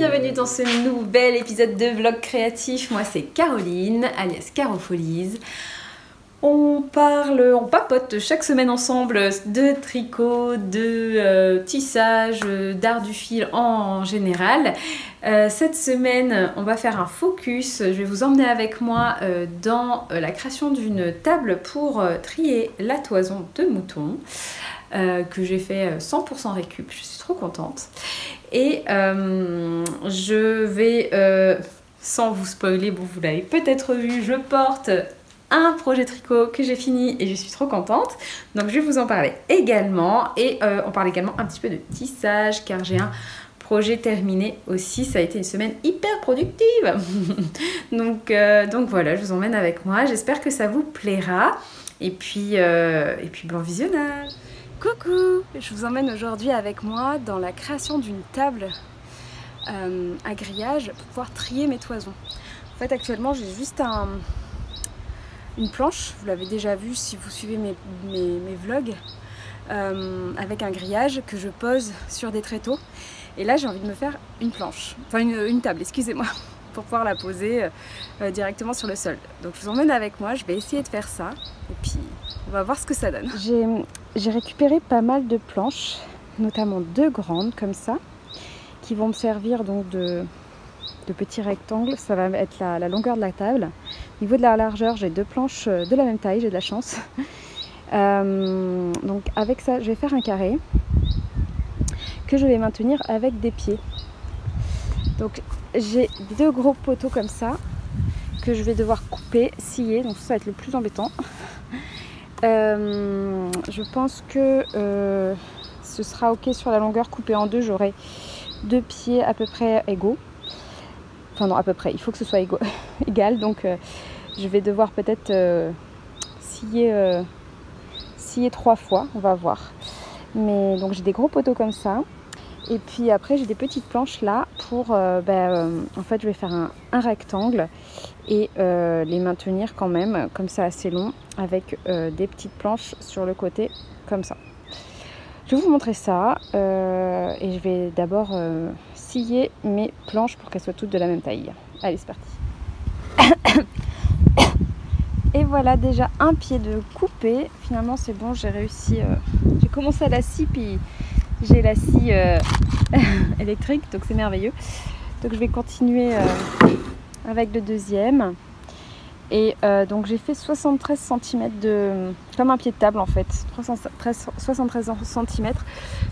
bienvenue dans ce nouvel épisode de vlog créatif. Moi c'est Caroline, alias Carofolies. On papote chaque semaine ensemble de tricot, de tissage, d'art du fil en général. Cette semaine, on va faire un focus. Je vais vous emmener avec moi dans la création d'une table pour trier la toison de mouton que j'ai fait 100% récup. Je suis trop contente. Et je vais, sans vous spoiler, bon, vous l'avez peut-être vu, je porte un projet tricot que j'ai fini et je suis trop contente. Donc je vais vous en parler également. Et on parle également un petit peu de tissage car j'ai un projet terminé aussi. Ça a été une semaine hyper productive. donc voilà, je vous emmène avec moi. J'espère que ça vous plaira. Et puis bon visionnage. Coucou! Je vous emmène aujourd'hui avec moi dans la création d'une table à grillage pour pouvoir trier mes toisons. En fait actuellement j'ai juste une planche, vous l'avez déjà vu si vous suivez mes vlogs, avec un grillage que je pose sur des tréteaux. Et là j'ai envie de me faire une planche, enfin une table, excusez-moi, pour pouvoir la poser directement sur le sol. Donc je vous emmène avec moi, je vais essayer de faire ça et puis on va voir ce que ça donne. J'ai récupéré pas mal de planches, notamment deux grandes comme ça, qui vont me servir donc de petits rectangles. Ça va être la longueur de la table. Au niveau de la largeur, j'ai deux planches de la même taille, j'ai de la chance. Donc avec ça, je vais faire un carré que je vais maintenir avec des pieds. Donc j'ai deux gros poteaux comme ça que je vais devoir couper, scier, donc ça va être le plus embêtant. Je pense que ce sera ok sur la longueur coupée en deux. J'aurai deux pieds à peu près égaux. Enfin non, à peu près, il faut que ce soit égal. Donc je vais devoir peut-être scier trois fois, on va voir. Mais donc j'ai des gros poteaux comme ça. Et puis après j'ai des petites planches là pour en fait je vais faire un rectangle et les maintenir quand même comme ça assez long avec des petites planches sur le côté comme ça. Je vais vous montrer ça et je vais d'abord scier mes planches pour qu'elles soient toutes de la même taille. Allez, c'est parti. Et voilà déjà un pied de coupé. Finalement c'est bon, j'ai réussi. J'ai commencé à la scie puis j'ai la scie électrique, donc c'est merveilleux. Donc je vais continuer avec le deuxième. Et donc j'ai fait 73 cm comme un pied de table en fait, 73 cm.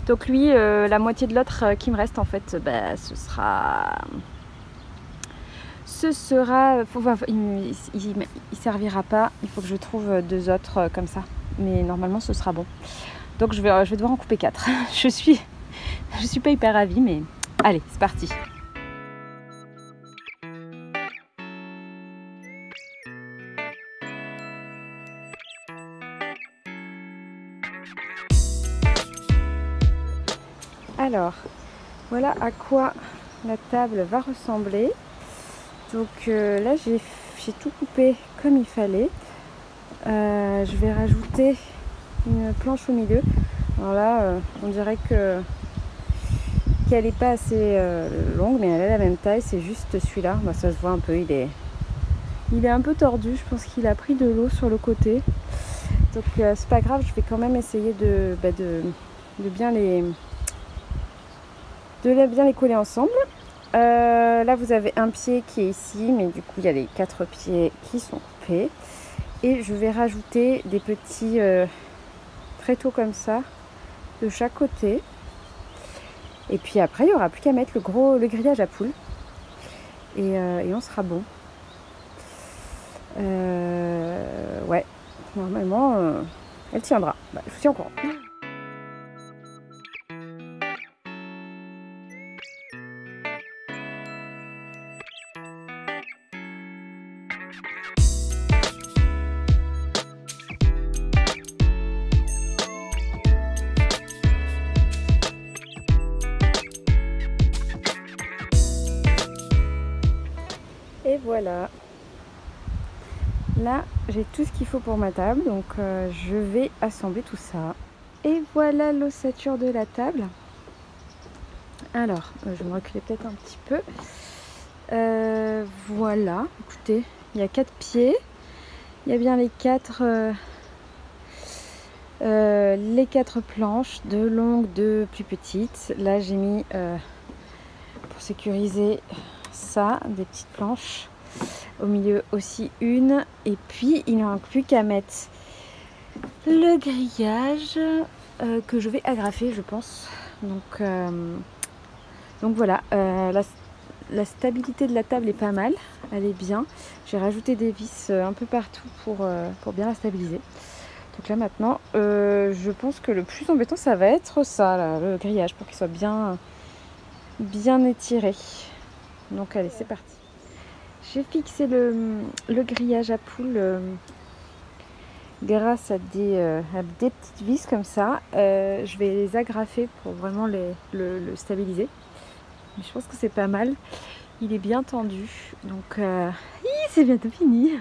Donc lui, la moitié de l'autre qui me reste en fait, ce sera, il servira pas. Il faut que je trouve deux autres comme ça, mais normalement ce sera bon. Donc je vais devoir en couper 4. Je suis pas hyper ravie, mais allez, c'est parti. Alors, voilà à quoi la table va ressembler. Donc là, j'ai tout coupé comme il fallait. Je vais rajouter une planche au milieu. Alors là, on dirait qu'elle n'est pas assez longue, mais elle a la même taille. C'est juste celui-là. Bah, ça se voit un peu. Il est un peu tordu. Je pense qu'il a pris de l'eau sur le côté. Donc c'est pas grave. Je vais quand même essayer de bien les coller ensemble. Là vous avez un pied qui est ici, mais du coup il y a les 4 pieds qui sont coupés. Et je vais rajouter des petits tréteaux comme ça de chaque côté. Et puis après il n'y aura plus qu'à mettre le grillage à poules. Et on sera bon. Ouais, normalement elle tiendra. Je vous tiens au courant. Et voilà, là j'ai tout ce qu'il faut pour ma table, donc je vais assembler tout ça. Et voilà l'ossature de la table. Alors, je vais me reculer peut-être un petit peu. Voilà, écoutez, il y a 4 pieds. Il y a bien les 4 planches, 2 longues, 2 plus petites. Là, j'ai mis, pour sécuriser ça, des petites planches. Au milieu aussi une. Et puis, il ne manque plus qu'à mettre le grillage que je vais agrafer, je pense. Donc voilà, la stabilité de la table est pas mal, elle est bien. J'ai rajouté des vis un peu partout pour bien la stabiliser. Donc là maintenant, je pense que le plus embêtant ça va être ça, là, le grillage, pour qu'il soit bien étiré. Donc allez, c'est parti. J'ai fixé le grillage à poules grâce à des petites vis comme ça. Je vais les agrafer pour vraiment le stabiliser. Mais je pense que c'est pas mal. Il est bien tendu. Donc c'est bientôt fini.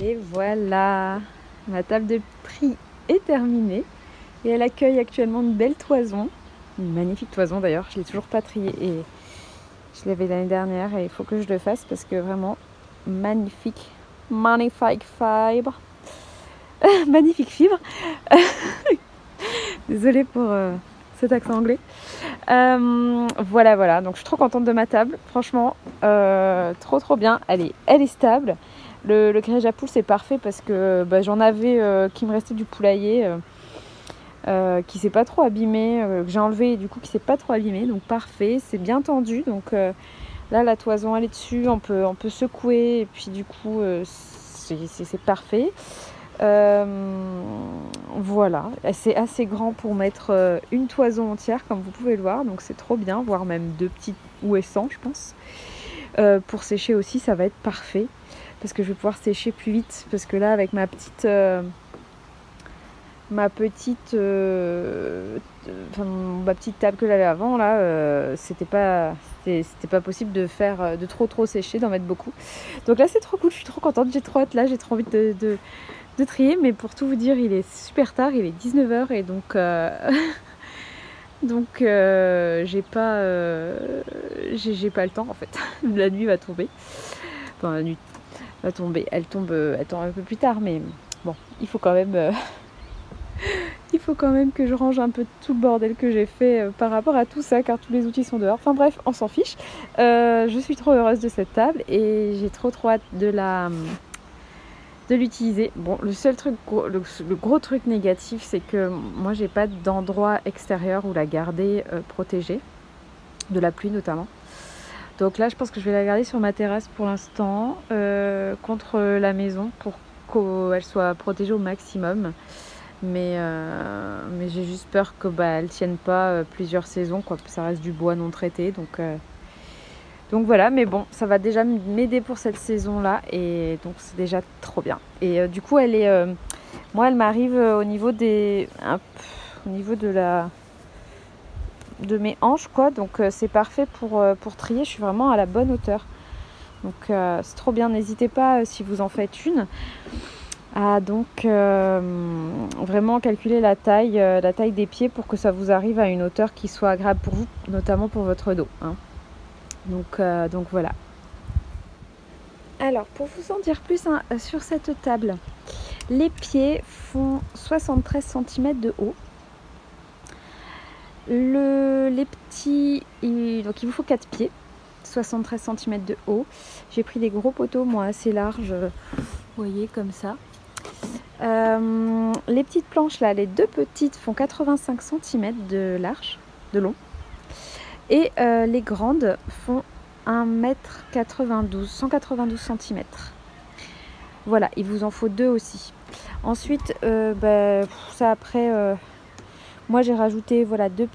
Et voilà, ma table de tri est terminée et elle accueille actuellement une belle toison, une magnifique toison d'ailleurs. Je ne l'ai toujours pas triée et je l'avais l'année dernière et il faut que je le fasse parce que vraiment magnifique, magnifique fibre, magnifique fibre. Désolée pour cet accent anglais. Voilà, donc je suis trop contente de ma table, franchement, trop bien, elle est stable. Le grillage à poules c'est parfait parce que j'en avais qui me restait du poulailler qui s'est pas trop abîmé, que j'ai enlevé et du coup qui s'est pas trop abîmé, donc parfait, c'est bien tendu. Donc là la toison elle est dessus, on peut secouer et puis du coup c'est parfait. Voilà, c'est assez grand pour mettre une toison entière comme vous pouvez le voir, donc c'est trop bien, voire même 2 petites ouessants je pense. Pour sécher aussi ça va être parfait parce que je vais pouvoir sécher plus vite parce que là avec ma petite table que j'avais avant là, c'était pas possible de faire de trop sécher, d'en mettre beaucoup. Donc là c'est trop cool, je suis trop contente, j'ai trop hâte, là j'ai trop envie de trier, mais pour tout vous dire il est super tard, il est 19h et donc j'ai pas le temps en fait. La nuit va tomber, enfin la nuit va tomber, elle tombe un peu plus tard, mais bon, il faut quand même que je range un peu tout le bordel que j'ai fait par rapport à tout ça, car tous les outils sont dehors. Enfin bref, on s'en fiche. Je suis trop heureuse de cette table et j'ai trop hâte de l'utiliser. Bon, le seul truc, le gros truc négatif, c'est que moi j'ai pas d'endroit extérieur où la garder protégée, de la pluie notamment. Donc là je pense que je vais la garder sur ma terrasse pour l'instant, contre la maison, pour qu'elle soit protégée au maximum. Mais j'ai juste peur que elle tienne pas plusieurs saisons, quoi. Ça reste du bois non traité, donc voilà. Mais bon, ça va déjà m'aider pour cette saison là et donc c'est déjà trop bien. Et du coup elle est moi elle m'arrive au niveau de mes hanches, quoi. Donc c'est parfait pour trier, je suis vraiment à la bonne hauteur. Donc c'est trop bien, n'hésitez pas si vous en faites une à vraiment calculer la taille des pieds pour que ça vous arrive à une hauteur qui soit agréable pour vous, notamment pour votre dos, hein. Donc voilà. Alors pour vous en dire plus sur cette table, les pieds font 73 cm de haut. Les petits, donc il vous faut 4 pieds, 73 cm de haut. J'ai pris des gros poteaux, moi assez larges, vous voyez, comme ça. Les petites planches là, les 2 petites font 85 cm de large, de long. Et les grandes font 1,92 m, 192 cm. Voilà, il vous en faut 2 aussi. Ensuite, ça après... moi j'ai rajouté voilà 2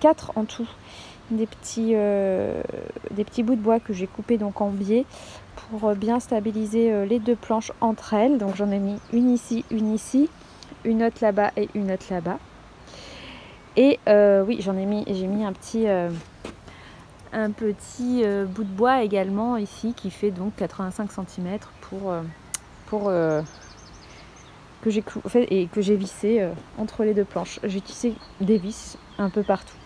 4 en tout. Des petits bouts de bois que j'ai coupés donc en biais pour bien stabiliser les deux planches entre elles. Donc j'en ai mis une ici, une autre là-bas et une autre là-bas. Et oui, j'ai mis un petit bout de bois également ici qui fait donc 85 cm que j'ai vissé entre les deux planches. J'ai tissé des vis un peu partout.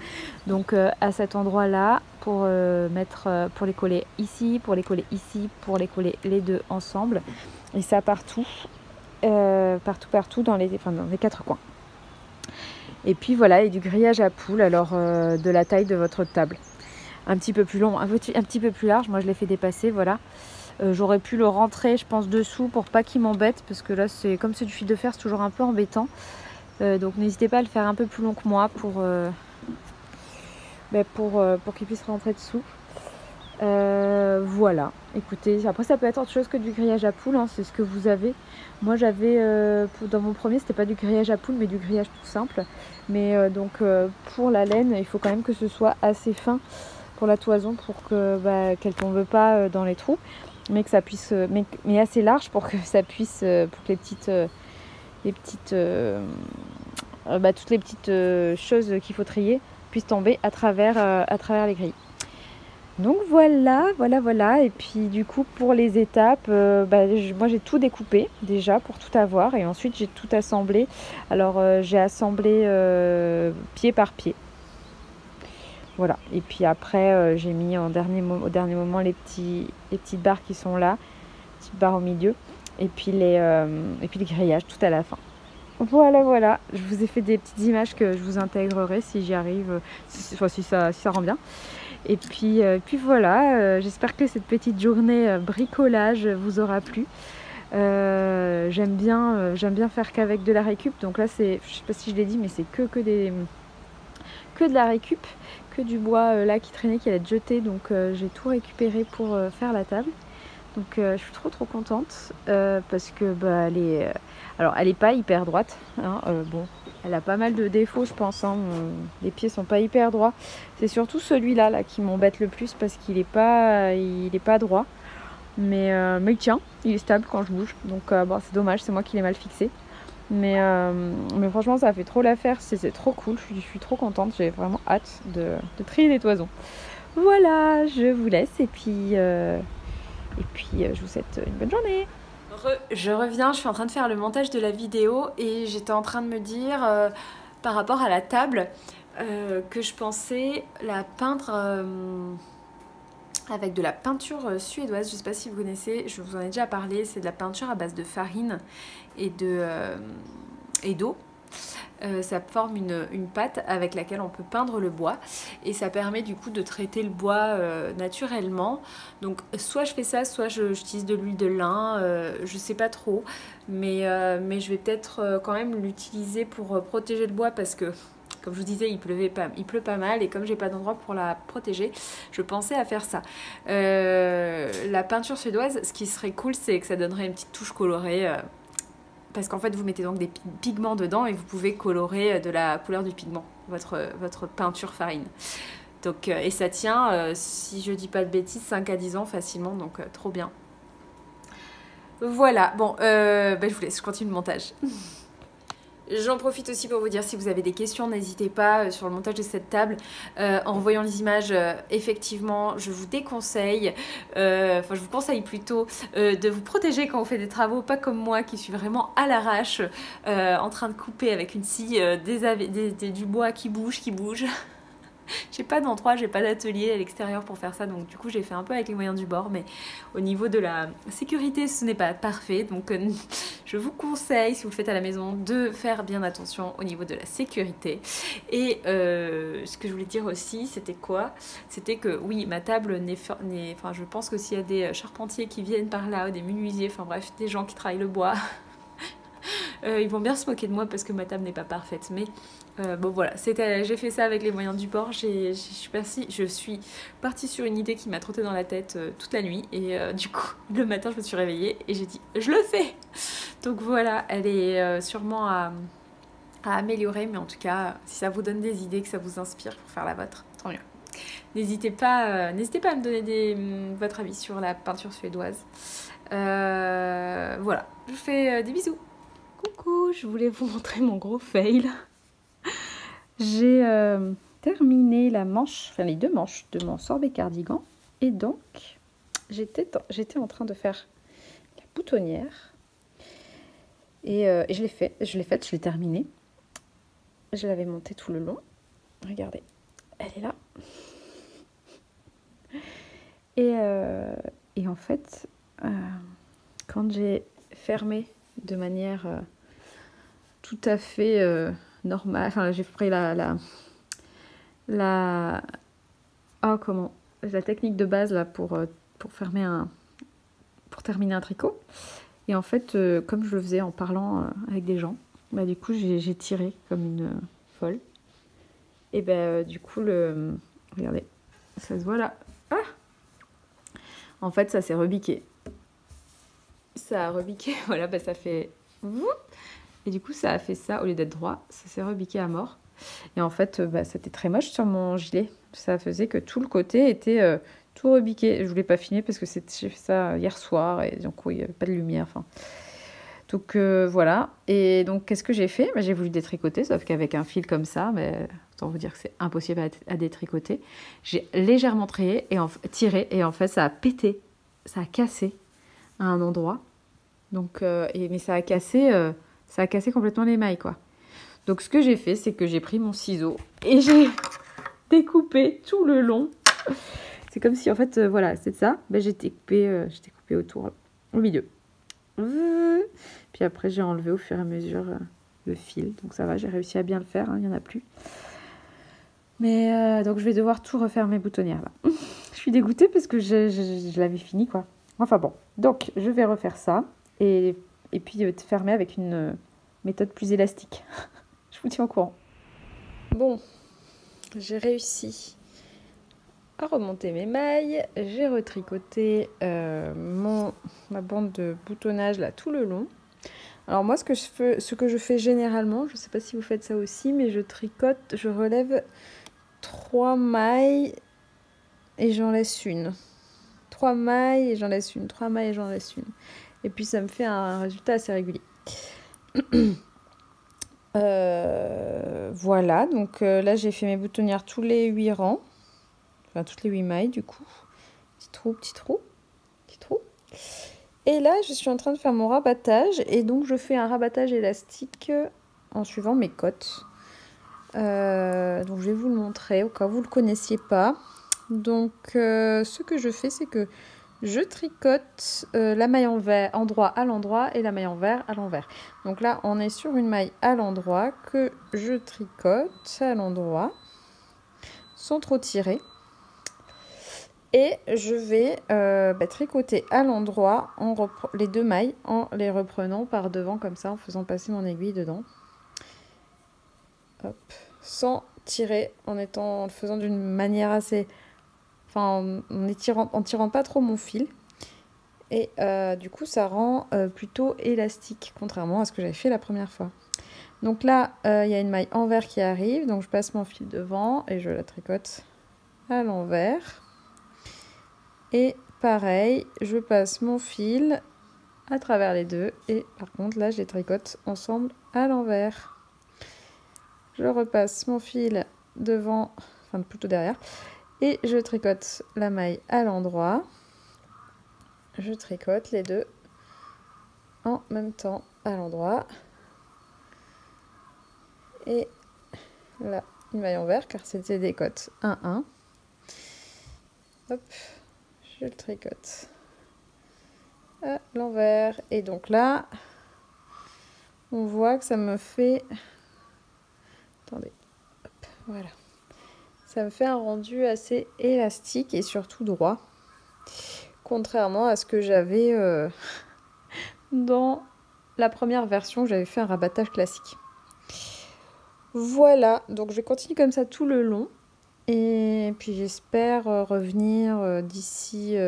Donc à cet endroit-là, pour les coller ici, pour les coller ici, pour les coller les deux ensemble. Et ça partout dans les 4 coins. Et puis voilà, et du grillage à poules, alors de la taille de votre table. Un petit peu plus long, un petit peu plus large. Moi je l'ai fait dépasser, voilà. J'aurais pu le rentrer, je pense, dessous pour pas qu'il m'embête, parce que là, comme c'est du fil de fer, c'est toujours un peu embêtant. Donc n'hésitez pas à le faire un peu plus long que moi pour qu'il puisse rentrer dessous. Voilà, écoutez, après ça peut être autre chose que du grillage à poules, hein, c'est ce que vous avez. Moi j'avais, dans mon premier, c'était pas du grillage à poules, mais du grillage tout simple. Mais pour la laine, il faut quand même que ce soit assez fin pour la toison, pour qu'elle tombe pas dans les trous. Mais que ça puisse, mais assez large pour que ça puisse, pour que toutes les petites choses qu'il faut trier puissent tomber à travers les grilles. Donc voilà. Et puis du coup pour les étapes, moi j'ai tout découpé déjà pour tout avoir et ensuite j'ai tout assemblé. Alors j'ai assemblé pied par pied. Voilà, et puis après j'ai mis au dernier moment les petites barres qui sont là, petites barres au milieu, et puis les grillages tout à la fin. Voilà, je vous ai fait des petites images que je vous intégrerai si j'y arrive, si ça rend bien. Et puis voilà, j'espère que cette petite journée bricolage vous aura plu. J'aime bien faire qu'avec de la récup, donc là je sais pas si je l'ai dit, mais c'est que de la récup. Du bois là qui traînait, qui allait être jeté, donc j'ai tout récupéré pour faire la table. Donc je suis trop contente parce que elle est pas hyper droite, hein, bon, elle a pas mal de défauts je pense, hein, les pieds sont pas hyper droits. C'est surtout celui-là là qui m'embête le plus parce qu'il est pas droit, mais il tient, il est stable quand je bouge, donc c'est dommage, c'est moi qui l'ai mal fixé. Mais franchement ça fait trop l'affaire, c'est trop cool, je suis trop contente, j'ai vraiment hâte de trier les toisons. Voilà, je vous laisse et puis je vous souhaite une bonne journée. Je reviens, je suis en train de faire le montage de la vidéo et j'étais en train de me dire par rapport à la table que je pensais la peindre avec de la peinture suédoise. Je ne sais pas si vous connaissez, je vous en ai déjà parlé, c'est de la peinture à base de farine et d'eau. Ça forme une pâte avec laquelle on peut peindre le bois et ça permet du coup de traiter le bois naturellement. Donc soit je fais ça, soit j'utilise de l'huile de lin, je sais pas trop, mais je vais peut-être quand même l'utiliser pour protéger le bois parce que comme je vous disais, il pleut pas mal et comme j'ai pas d'endroit pour la protéger, je pensais à faire ça. La peinture suédoise, ce qui serait cool, c'est que ça donnerait une petite touche colorée. Parce qu'en fait, vous mettez donc des pigments dedans et vous pouvez colorer de la couleur du pigment, votre peinture farine. Donc, et ça tient, si je dis pas de bêtises, 5 à 10 ans facilement, donc trop bien. Voilà, bon, je vous laisse, je continue le montage. J'en profite aussi pour vous dire si vous avez des questions, n'hésitez pas sur le montage de cette table. En voyant les images, effectivement, je vous déconseille, je vous conseille plutôt de vous protéger quand vous faites des travaux, pas comme moi qui suis vraiment à l'arrache, en train de couper avec une scie du bois qui bouge. J'ai pas d'endroit, j'ai pas d'atelier à l'extérieur pour faire ça, donc du coup j'ai fait un peu avec les moyens du bord, mais au niveau de la sécurité ce n'est pas parfait, donc je vous conseille, si vous le faites à la maison, de faire bien attention au niveau de la sécurité. Et ce que je voulais dire aussi, c'était quoi? C'était que oui, ma table je pense que s'il y a des charpentiers qui viennent par là, ou des menuisiers, enfin bref, des gens qui travaillent le bois, ils vont bien se moquer de moi parce que ma table n'est pas parfaite, mais bon voilà, j'ai fait ça avec les moyens du bord. Je suis partie sur une idée qui m'a trotté dans la tête toute la nuit et du coup le matin je me suis réveillée et j'ai dit je le fais. Donc voilà, elle est sûrement à améliorer, mais en tout cas, si ça vous donne des idées, que ça vous inspire pour faire la vôtre, tant mieux. N'hésitez pas à me donner votre avis sur la peinture suédoise. Voilà, je vous fais des bisous. Coucou, je voulais vous montrer mon gros fail. J'ai terminé la manche, enfin les 2 manches de mon sorbet cardigan. Et donc, j'étais en train de faire la boutonnière. Et je l'ai faite, je l'ai terminée. Je l'avais montée tout le long. Regardez, elle est là. Et en fait, quand j'ai fermé de manière tout à fait normale, enfin j'ai pris la technique de base là pour terminer un tricot. Et en fait, comme je le faisais en parlant avec des gens, bah du coup j'ai tiré comme une folle. Et ben du coup regardez, ça se voit là. Ah, en fait, ça s'est rebiqué. Ça a rebiqué, voilà, bah ça fait... Et du coup, ça a fait ça, au lieu d'être droit, ça s'est rebiqué à mort. Et en fait, bah, c'était très moche sur mon gilet. Ça faisait que tout le côté était tout rebiqué. Je voulais pas filmer parce que j'ai fait ça hier soir et donc il n'y avait pas de lumière. Enfin... Donc voilà. Et donc, qu'est-ce que j'ai fait? Bah, j'ai voulu détricoter, sauf qu'avec un fil comme ça, mais autant vous dire que c'est impossible à détricoter. J'ai légèrement tiré et en fait, ça a pété. Ça a cassé à un endroit. Donc, mais ça a cassé complètement les mailles, quoi. Donc, ce que j'ai fait, c'est que j'ai pris mon ciseau et j'ai découpé tout le long. C'est comme si, en fait, voilà, c'est ça. Ben, j'ai découpé autour, au milieu. Puis après, j'ai enlevé au fur et à mesure le fil. Donc, ça va, j'ai réussi à bien le faire. Il n'y en a plus. Mais donc, je vais devoir tout refaire mes boutonnières, là. Je suis dégoûtée parce que je l'avais fini, quoi. Enfin bon, donc, je vais refaire ça. Et puis fermer avec une méthode plus élastique. Je vous tiens au courant. Bon, j'ai réussi à remonter mes mailles. J'ai retricoté ma bande de boutonnage là tout le long. Alors moi, ce que je fais généralement, je ne sais pas si vous faites ça aussi, mais je relève 3 mailles et j'en laisse une. 3 mailles et j'en laisse une. 3 mailles et j'en laisse une. Et puis ça me fait un résultat assez régulier. Voilà, donc là j'ai fait mes boutonnières tous les 8 rangs. Enfin toutes les 8 mailles du coup. Petit trou, petit trou, petit trou. Et là je suis en train de faire mon rabattage. Et donc je fais un rabattage élastique en suivant mes cotes. Donc je vais vous le montrer au cas où vous ne le connaissiez pas. Donc ce que je fais, c'est que je tricote la maille en droit à l'endroit et la maille envers à l'envers. Donc là, on est sur une maille à l'endroit que je tricote à l'endroit sans trop tirer. Et je vais tricoter à l'endroit les 2 mailles en les reprenant par devant comme ça, en faisant passer mon aiguille dedans. Hop. Sans tirer, en le faisant d'une manière assez... Enfin, en tirant pas trop mon fil. Et du coup, ça rend plutôt élastique, contrairement à ce que j'avais fait la première fois. Donc là, il y a une maille envers qui arrive. Donc je passe mon fil devant et je la tricote à l'envers. Et pareil, je passe mon fil à travers les deux. Et par contre, là, je les tricote ensemble à l'envers. Je repasse mon fil devant, enfin plutôt derrière. Et je tricote la maille à l'endroit. Je tricote les 2 en même temps à l'endroit. Et là, une maille envers car c'était des cotes 1-1. Hop, je le tricote à l'envers. Et donc là, on voit que ça me fait... Attendez, hop, voilà. Ça me fait un rendu assez élastique et surtout droit. Contrairement à ce que j'avais dans la première version, j'avais fait un rabattage classique. Voilà, donc je vais continuer comme ça tout le long. Et puis j'espère revenir d'ici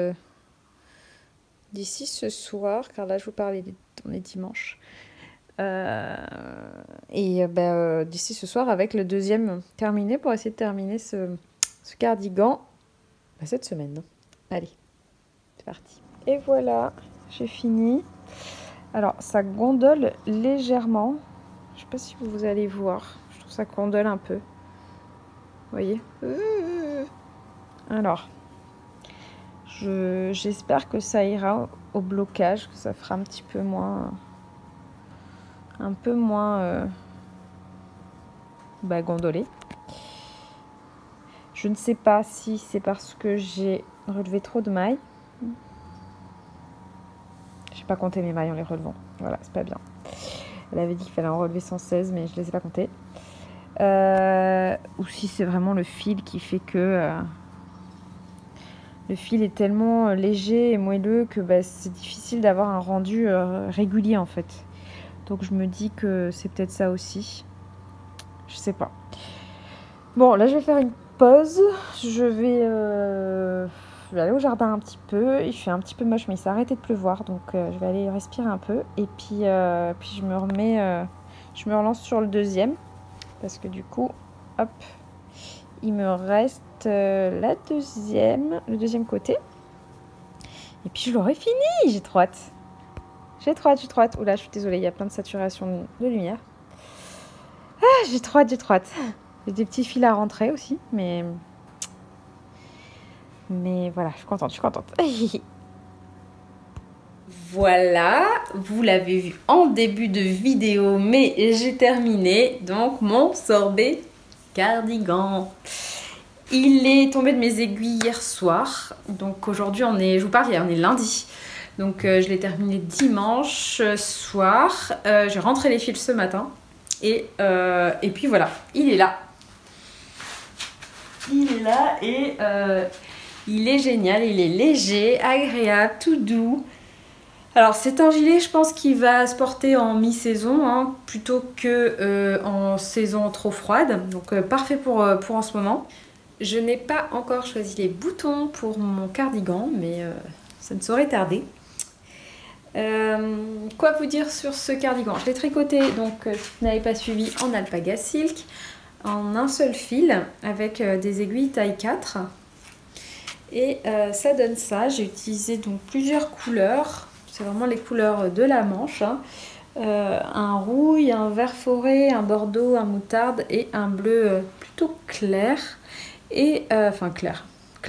ce soir, car là je vous parlais, on est dimanche. D'ici ce soir avec le deuxième terminé pour essayer de terminer ce cardigan cette semaine. Allez, c'est parti. Et voilà, j'ai fini. Alors, ça gondole légèrement. Je sais pas si vous allez voir. Je trouve que ça gondole un peu. Vous voyez? Alors, j'espère que ça ira au blocage, que ça fera un petit peu moins... gondolé. Je ne sais pas si c'est parce que j'ai relevé trop de mailles. J'ai pas compté mes mailles en les relevant. Voilà, c'est pas bien. Elle avait dit qu'il fallait en relever 116, mais je les ai pas comptées. Ou si c'est vraiment le fil qui fait que... le fil est tellement léger et moelleux que c'est difficile d'avoir un rendu régulier en fait. Donc je me dis que c'est peut-être ça aussi. Je sais pas. Bon, là je vais faire une pause. Je vais aller au jardin un petit peu. Il fait un petit peu moche, mais il s'est arrêté de pleuvoir. Donc je vais aller respirer un peu. Et puis je me remets... je me relance sur le deuxième. Parce que du coup, hop, il me reste le deuxième côté. Et puis je l'aurai fini. J'ai trop hâte. J'ai trop hâte. Oula, je suis désolée, il y a plein de saturation de lumière. Ah, j'ai trop hâte. J'ai des petits fils à rentrer aussi, mais voilà, je suis contente. Voilà, vous l'avez vu en début de vidéo, mais j'ai terminé donc mon sorbet cardigan. Il est tombé de mes aiguilles hier soir, donc aujourd'hui je vous parle, on est lundi. Donc je l'ai terminé dimanche soir, j'ai rentré les fils ce matin et puis voilà, il est là. Et il est génial, il est léger, agréable, tout doux. Alors c'est un gilet, je pense qu'il va se porter en mi-saison hein, plutôt que en saison trop froide, donc parfait pour en ce moment. Je n'ai pas encore choisi les boutons pour mon cardigan, mais ça ne saurait tarder. Quoi vous dire sur ce cardigan? Je l'ai tricoté, donc si vous n'avez pas suivi, en alpaga silk, en un seul fil, avec des aiguilles taille 4. Et ça donne ça. J'ai utilisé donc plusieurs couleurs. C'est vraiment les couleurs de la manche. Hein. Un rouille, un vert forêt, un bordeaux, un moutarde et un bleu plutôt clair. Et enfin clair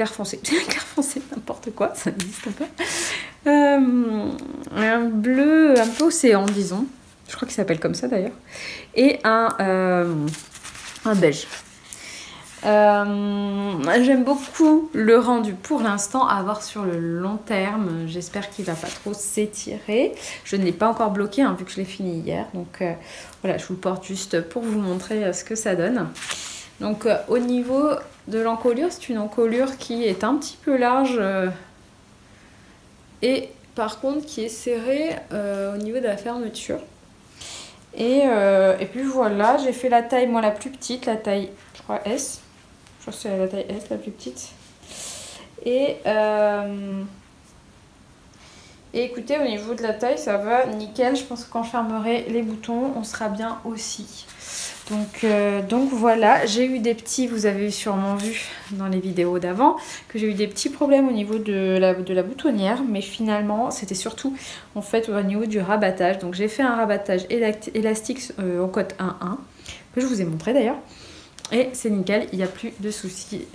foncé. Clair foncé, n'importe quoi, ça n'existe pas. Un bleu un peu océan, disons. Je crois qu'il s'appelle comme ça d'ailleurs. Et un beige. J'aime beaucoup le rendu pour l'instant, à voir sur le long terme. J'espère qu'il va pas trop s'étirer. Je ne l'ai pas encore bloqué hein, vu que je l'ai fini hier. Donc voilà, je vous le porte juste pour vous montrer ce que ça donne. Donc au niveau de l'encolure, c'est une encolure qui est un petit peu large et par contre qui est serrée au niveau de la fermeture. Et puis voilà, j'ai fait la taille, moi la plus petite, la taille, je crois S. Je crois que c'est la taille S, la plus petite. Et écoutez, au niveau de la taille, ça va nickel. Je pense que quand je fermerai les boutons, on sera bien aussi. Donc voilà, j'ai eu des petits, vous avez sûrement vu dans les vidéos d'avant, que j'ai eu des petits problèmes au niveau de la boutonnière. Mais finalement, c'était surtout en fait au niveau du rabattage. Donc j'ai fait un rabattage élastique en cote 1-1, que je vous ai montré d'ailleurs. Et c'est nickel, il n'y a plus de soucis.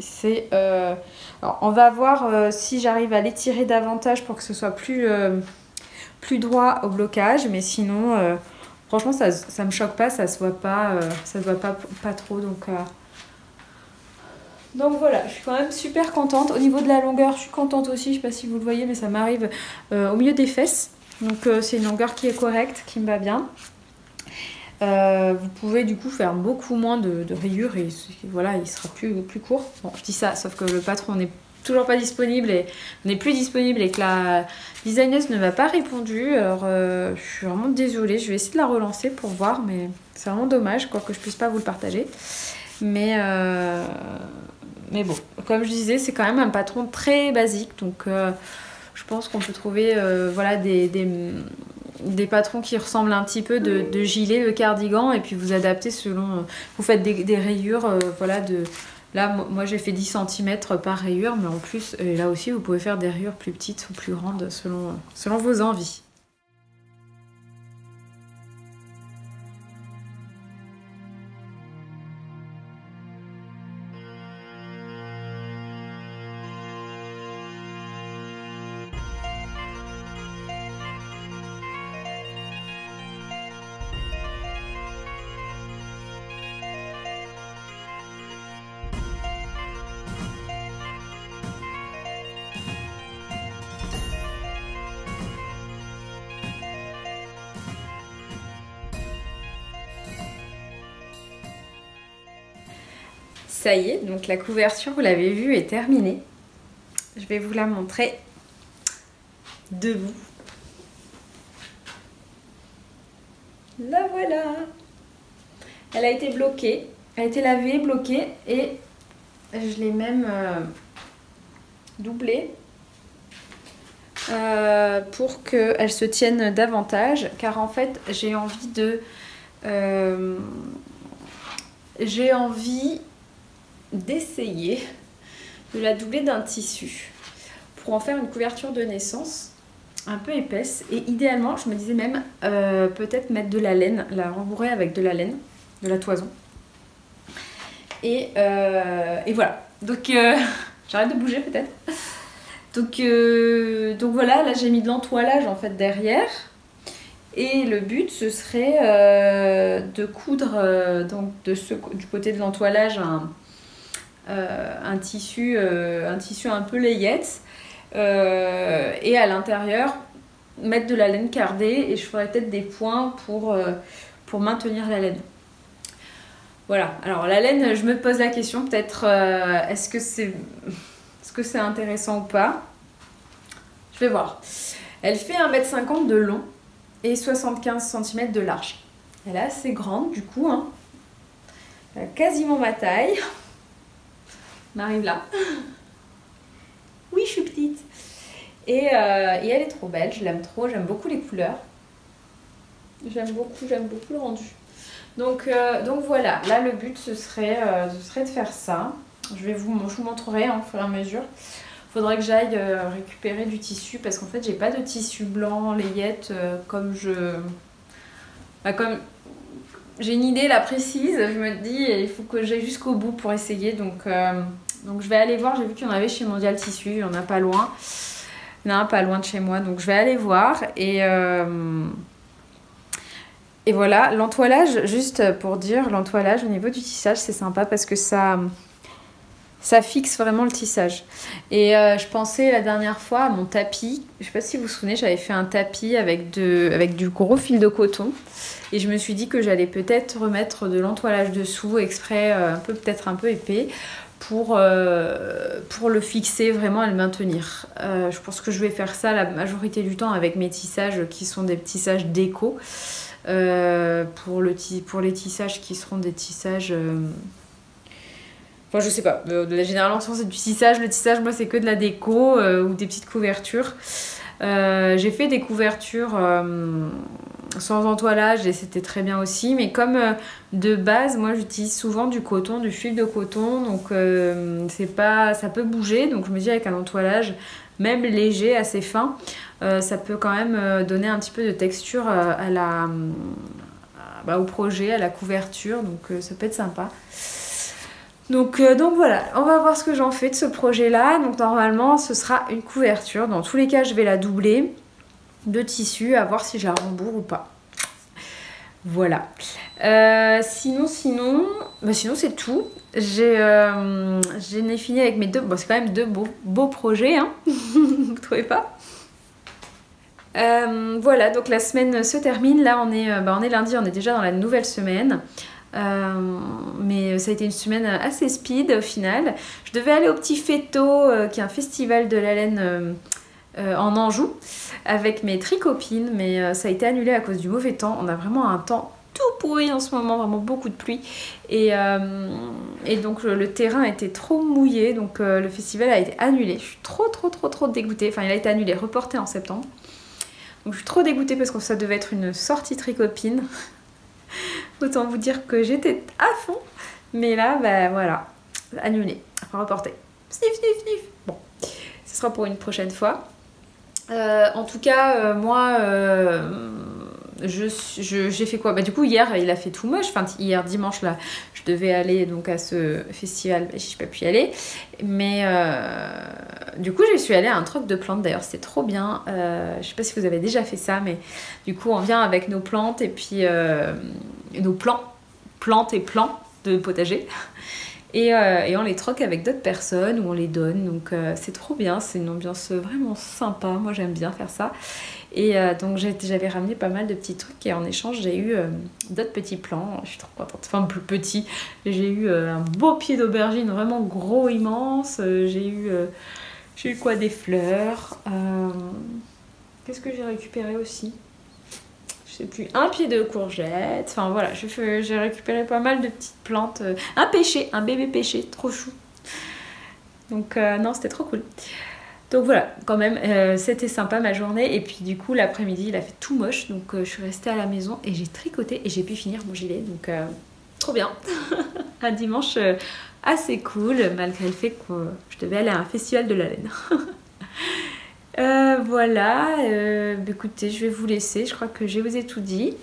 Alors on va voir si j'arrive à l'étirer davantage pour que ce soit plus droit au blocage. Mais sinon, franchement, ça me choque pas, ça se voit pas trop. Donc voilà, je suis quand même super contente. Au niveau de la longueur, je suis contente aussi. Je sais pas si vous le voyez, mais ça m'arrive au milieu des fesses. Donc c'est une longueur qui est correcte, qui me va bien. Vous pouvez du coup faire beaucoup moins de rayures et voilà, il sera plus court. Bon, je dis ça, sauf que le patron n'est toujours pas disponible et n'est plus disponible et que la designeuse ne m'a pas répondu. Alors je suis vraiment désolée, je vais essayer de la relancer pour voir, mais c'est vraiment dommage quoi que je puisse pas vous le partager. Mais bon, comme je disais, c'est quand même un patron très basique, donc je pense qu'on peut trouver voilà, des des patrons qui ressemblent un petit peu de gilet, de cardigan, et puis vous adaptez selon... vous faites des rayures, voilà, là, moi j'ai fait 10 cm par rayure, mais en plus, là aussi, vous pouvez faire des rayures plus petites ou plus grandes selon vos envies. Ça y est, donc la couverture, vous l'avez vue, est terminée. Je vais vous la montrer debout. La voilà. Elle a été bloquée, elle a été lavée, bloquée, et je l'ai même doublée pour qu'elle se tienne davantage, car en fait j'ai envie d'essayer de la doubler d'un tissu pour en faire une couverture de naissance un peu épaisse, et idéalement je me disais même peut-être mettre de la laine, la rembourrer avec de la laine, de la toison, et voilà, donc j'arrête de bouger peut-être, donc voilà, là j'ai mis de l'entoilage en fait derrière. Et le but, ce serait de coudre donc du côté de l'entoilage un tissu un peu layette, et à l'intérieur mettre de la laine cardée, et je ferai peut-être des points pour maintenir la laine. Voilà, alors la laine, je me pose la question peut-être, est-ce que c'est intéressant ou pas? Je vais voir. Elle fait 1,50 m de long et 75 cm de large. Elle est assez grande du coup, hein. Elle a quasiment ma taille. On arrive là. Oui, je suis petite. Et elle est trop belle, je l'aime trop, j'aime beaucoup les couleurs. J'aime beaucoup le rendu. Donc voilà, là le but ce serait de faire ça. Je vous montrerai hein, au fur et à mesure. Faudrait que j'aille récupérer du tissu, parce qu'en fait j'ai pas de tissu blanc layette comme j'ai une idée là précise. Je me dis il faut que j'aille jusqu'au bout pour essayer, donc je vais aller voir. J'ai vu qu'il y en avait chez Mondial Tissu, il y en a pas loin, il y en a un pas loin de chez moi, donc je vais aller voir. Et voilà, l'entoilage, juste pour dire, l'entoilage au niveau du tissage c'est sympa, parce que ça fixe vraiment le tissage. Et je pensais la dernière fois à mon tapis. Je sais pas si vous vous souvenez, j'avais fait un tapis avec du gros fil de coton. Et je me suis dit que j'allais peut-être remettre de l'entoilage dessous, exprès peut-être un peu épais, pour le fixer vraiment et le maintenir. Je pense que je vais faire ça la majorité du temps avec mes tissages qui sont des tissages déco. Pour les tissages qui seront des tissages... Enfin, je sais pas, généralement c'est du tissage. Le tissage, moi c'est que de la déco ou des petites couvertures. J'ai fait des couvertures sans entoilage et c'était très bien aussi, mais comme de base moi j'utilise souvent du coton, du fil de coton, donc ça peut bouger, donc je me dis avec un entoilage même léger, assez fin, ça peut quand même donner un petit peu de texture au projet, à la couverture, donc ça peut être sympa. Donc voilà, on va voir ce que j'en fais de ce projet-là. Donc normalement, ce sera une couverture. Dans tous les cas, je vais la doubler de tissu, à voir si je la rembourre ou pas. Voilà. Sinon c'est tout. J'ai fini avec mes deux... Bon, c'est quand même deux beaux projets, hein. Vous trouvez pas? Voilà, donc la semaine se termine. Là, on est lundi, on est déjà dans la nouvelle semaine. Mais ça a été une semaine assez speed au final. Je devais aller au Petit Fêteau, qui est un festival de la laine en Anjou, avec mes tricopines, mais ça a été annulé à cause du mauvais temps. On a vraiment un temps tout pourri en ce moment, vraiment beaucoup de pluie, et donc le terrain était trop mouillé, donc le festival a été annulé. Je suis trop dégoûtée. Enfin, il a été annulé, reporté en septembre. Donc je suis trop dégoûtée parce que ça devait être une sortie tricopine. Autant vous dire que j'étais à fond. Mais là, bah voilà, annulé, reporté. Sniff, sniff, sniff. Bon, ce sera pour une prochaine fois. En tout cas, moi, j'ai fait quoi? Bah du coup, hier, il a fait tout moche. Enfin, hier, dimanche, là, je devais aller donc à ce festival. Bah, je n'ai pas pu y aller. Mais du coup, je suis allée à un troc de plantes. D'ailleurs, c'était trop bien. Je sais pas si vous avez déjà fait ça, mais du coup, on vient avec nos plantes et puis nos plantes et plants de potager. Et on les troque avec d'autres personnes ou on les donne. Donc c'est trop bien, c'est une ambiance vraiment sympa. Moi j'aime bien faire ça. Et donc j'avais ramené pas mal de petits trucs et en échange j'ai eu d'autres petits plants. Je suis trop contente. Enfin plus petits. J'ai eu un beau pied d'aubergine vraiment gros, immense. J'ai eu quoi? Des fleurs. Qu'est-ce que j'ai récupéré aussi? Je sais plus, un pied de courgette, enfin voilà, j'ai récupéré pas mal de petites plantes, un pêcher, un bébé pêcher, trop chou. Donc non, c'était trop cool. Donc voilà, quand même, c'était sympa ma journée. Et puis du coup, l'après-midi, il a fait tout moche, donc je suis restée à la maison et j'ai tricoté et j'ai pu finir mon gilet, donc trop bien. Un dimanche assez cool, malgré le fait que je devais aller à un festival de la laine. Voilà, écoutez, je vais vous laisser, je crois que je vous ai tout dit.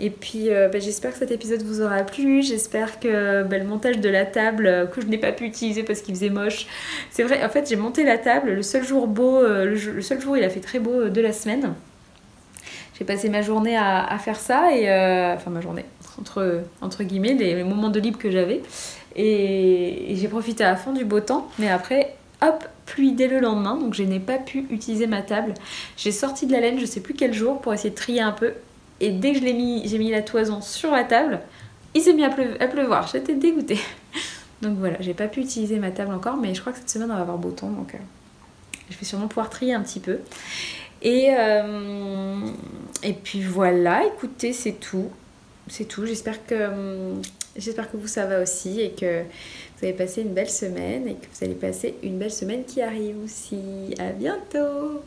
Et puis j'espère que cet épisode vous aura plu, j'espère que le montage de la table que je n'ai pas pu utiliser parce qu'il faisait moche. C'est vrai, en fait j'ai monté la table, le seul jour beau, le seul jour où il a fait très beau de la semaine. J'ai passé ma journée à faire ça, et enfin ma journée, entre guillemets, les moments de libre que j'avais. Et j'ai profité à fond du beau temps, mais après... Hop, pluie dès le lendemain, donc je n'ai pas pu utiliser ma table. J'ai sorti de la laine, je sais plus quel jour, pour essayer de trier un peu. Et dès que j'ai mis la toison sur la table, il s'est mis à pleuvoir. J'étais dégoûtée. Donc voilà, j'ai pas pu utiliser ma table encore, mais je crois que cette semaine on va avoir beau temps, donc je vais sûrement pouvoir trier un petit peu. Et puis voilà, écoutez, c'est tout. C'est tout, j'espère que vous ça va aussi et que vous avez passé une belle semaine et que vous allez passer une belle semaine qui arrive aussi. À bientôt!